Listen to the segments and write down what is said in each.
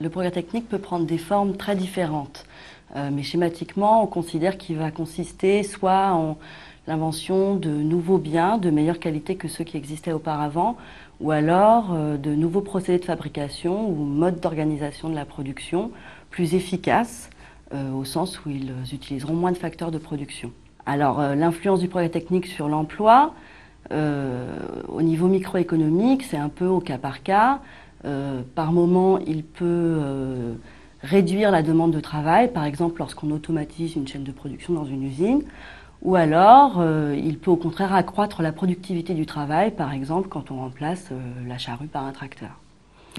Le progrès technique peut prendre des formes très différentes, mais schématiquement, on considère qu'il va consister soit en l'invention de nouveaux biens de meilleure qualité que ceux qui existaient auparavant, ou alors de nouveaux procédés de fabrication ou modes d'organisation de la production plus efficaces, au sens où ils utiliseront moins de facteurs de production. Alors, l'influence du progrès technique sur l'emploi, au niveau microéconomique, c'est un peu au cas par cas. Par moment, il peut réduire la demande de travail, par exemple lorsqu'on automatise une chaîne de production dans une usine, ou alors il peut au contraire accroître la productivité du travail, par exemple quand on remplace la charrue par un tracteur.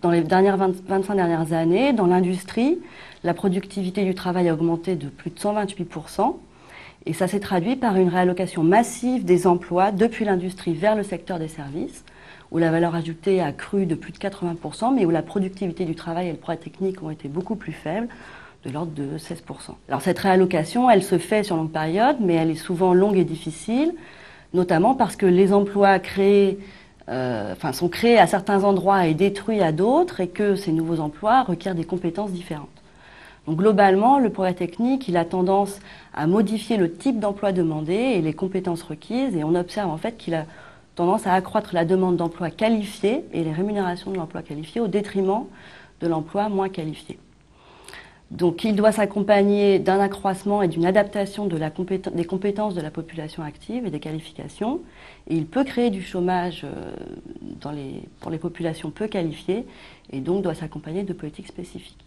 Dans les 25 dernières années, dans l'industrie, la productivité du travail a augmenté de plus de 128%, et ça s'est traduit par une réallocation massive des emplois depuis l'industrie vers le secteur des services, où la valeur ajoutée a cru de plus de 80%, mais où la productivité du travail et le progrès technique ont été beaucoup plus faibles, de l'ordre de 16%. Alors cette réallocation, elle se fait sur longue période, mais elle est souvent longue et difficile, notamment parce que les emplois sont créés à certains endroits et détruits à d'autres, et que ces nouveaux emplois requièrent des compétences différentes. Donc globalement, le progrès technique, il a tendance à modifier le type d'emploi demandé et les compétences requises, et on observe en fait qu'il a tendance à accroître la demande d'emploi qualifié et les rémunérations de l'emploi qualifié au détriment de l'emploi moins qualifié. Donc il doit s'accompagner d'un accroissement et d'une adaptation des compétences de la population active et des qualifications. Et il peut créer du chômage pour les populations peu qualifiées et donc doit s'accompagner de politiques spécifiques.